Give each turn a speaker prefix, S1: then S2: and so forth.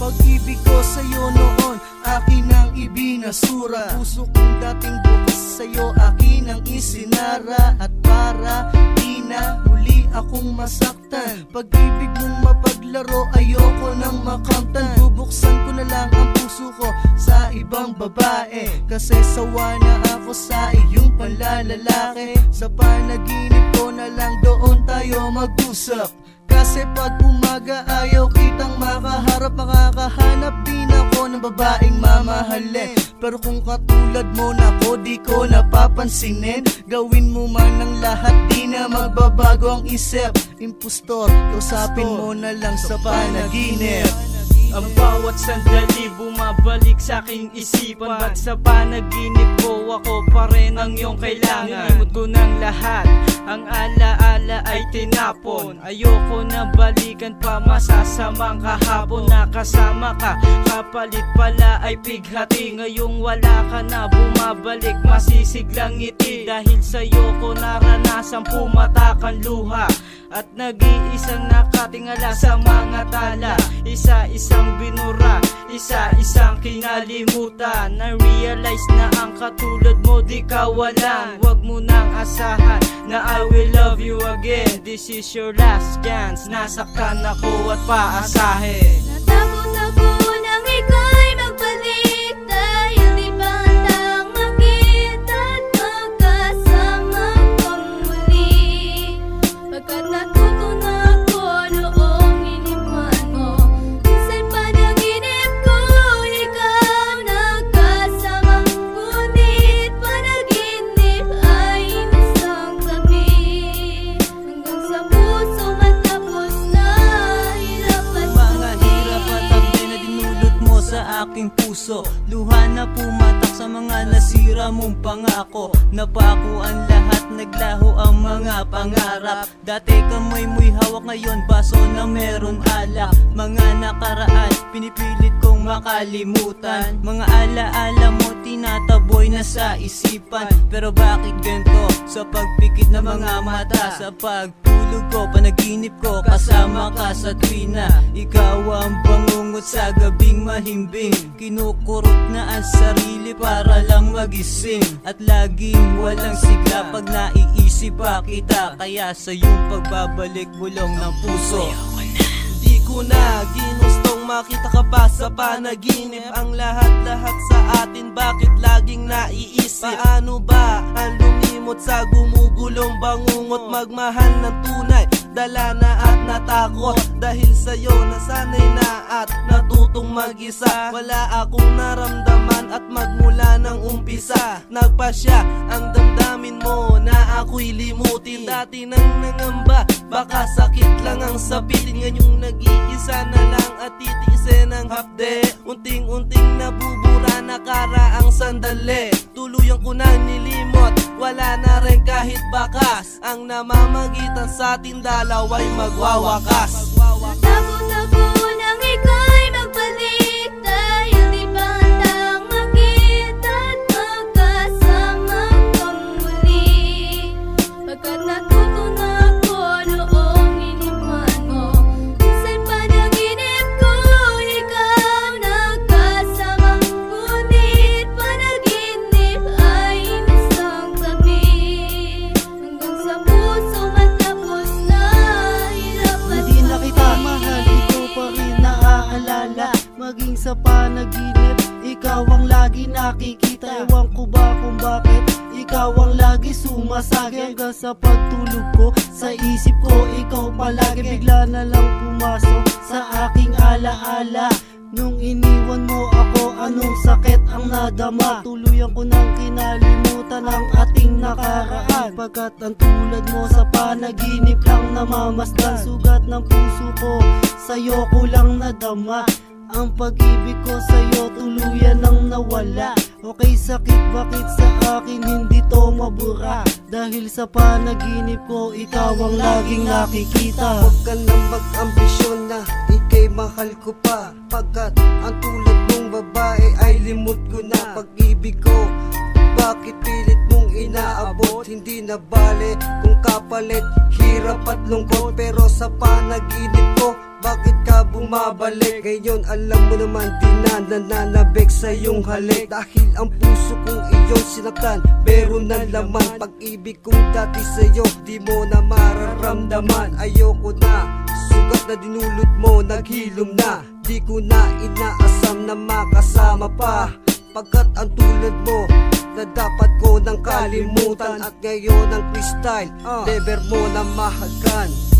S1: Pag-ibig ko sa'yo noon, akin ang ibinasura. Puso kong dating bukas sa'yo, akin ang isinara. At para di na muli akong masaktan, pag-ibig mong mapaglaro, ayoko nang makamtan. Bubuksan ko na lang ang puso ko sa ibang babae, kasi sawa na ako sa iyong palalalaki. Sa panaginip ko na lang doon tayo mag-usap, kasi pag umaga ayaw kitang makaharap. Makakahanap din ako ng babaeng mamahalin, pero kung katulad mo na ko, di ko napapansinin. Gawin mo man ang lahat, di na magbabago ang isip. Impostor, kausapin mo na lang sa panaginip.
S2: Ang bawat sandali bumabalik sa aking isipan, ba't sa panaginip ko ako pa rin ang iyong kailangan? Nilimot ko ng lahat, ang alaala ay tinapon. Ayoko na balikan pa masasamang kahapon. Nakasama ka, kapalit pala ay pighati. Ngayong wala ka na, bumabalik masisiglang ngiti. Dahil sa'yo ko naranasang pumatakan luha, at nag-iisang nakatingala sa mga tala. Isa-isang binura, isa-isang kinalimutan. Na-realize na ang katulad mo di kawalan. Huwag mo nang asahan na I will love you again. This is your last chance. Nasaktan ako at paasahe.
S3: Natakot ako nang ika'y magbalik, dahil di ba handang makita at magkasama kong muli. Pagkat natuto na ako noong iniwan mo, minsan panaginip ko ikaw nagkasama, ngunit panaginip ay isang gabi. Hanggang sa puso matapos na hirap at
S4: mga hirap at tabi na dinulot mo sa aking puso. Luha na pumatak sa mga nasira mong pangako. Napako ang lahat, naglaho ang mga pangarap. Dati kamay mo'y hawak, ngayon baso na meron alak. Mga nakaraan, pinipilit kong makalimutan. Mga alaala mo, tinataboy na sa isipan. Pero bakit ganito? Sa pagpikit ng mga mata, sa pagtulog ko, panaginip ko, kasama ka sa tuwina. Ikaw ang bangungot sa gabing mahimbing. Kinukurot na ang sarili para lang magising, at laging walang sigla pag naiisip pa kita. Kaya sa iyong pagbabalik, bulong ng puso.
S1: Di ko na ginustong makita ka pa sa panaginip. Ang lahat-lahat sa atin, bakit laging naiisip? Paano ba ang lumimot sa gumugulong bangungot? Magmahal ng tunay, dala na at natakot. Dahil sa'yo nasanay na at natutong mag-isa. Wala akong naramdaman at magmula ng umpisa, nagpasya ang damdamin mo na ako'y limutin. Dati nang nangamba, baka sakit lang ang sabitin. Ngayong nag-iisa na lang at titiisin ang hapde. Unting-unting nabubura, nakaraang sandali. Tuluyan ko nang nilimot, wala na rin kahit bakas. Ang namamagitan sa ating dalawa'y magwawakas.
S3: natakot ako nang ika'y magbalik, dahil di ba handang makita at magkasama kong muli. Pagkat natuto na ako noong iniwan mo, minsan panaginip ko ikaw nagkasama, ngunit panaginip ay isang gabi. Hanggang sa puso matapos na hirap at
S5: Hindi na kita mahal, ikaw pa rin naaalala. Maging sa panaginip, ikaw ang lagi nakikita. Ewan ko ba kung bakit ikaw ang lagi sumasagi. Hanggang sa pagtulog ko, sa isip ko ikaw palagi. Bigla na lang pumasok sa aking alaala. Nung iniwan mo ako, anong sakit ang nadama. Tuluyan ko nang kinalimutan ang ating nakaraan. Pagkat ang tulad mo sa panaginip lang namamasdan. Sugat ng puso ko, sa'yo ko lang nadama. Ang pag-ibig ko sa'yo tuluyan nang nawala. Okay sakit, bakit sa akin hindi to mabura? Dahil sa panaginip ko, ikaw ang laging nakikita.
S1: Huwag ka nang mag-ambisyon na ika'y mahal ko pa, pagkat ang tulad mong babae ay limot ko na. Pag-ibig ko, bakit pilit mong inaabot? Hindi na bale kung kapalit, hirap at lungkot. Pero sa panaginip ko, bakit ka bumalik?
S6: bumabalik. Ngayon alam mo naman di na nananabik sa iyong halik. Dahil ang puso kong iyong sinaktan, meron ng laman. Pag-ibig kong dati sa'yo, di mo na mararamdaman. Ayoko na, sugat na dinulot mo, naghilom na. Di ko na inaasam na makasama pa. Pagkat ang tulad mo na dapat ko nang kalimutan. At ngayon ang freestyle, never mo na mahagan.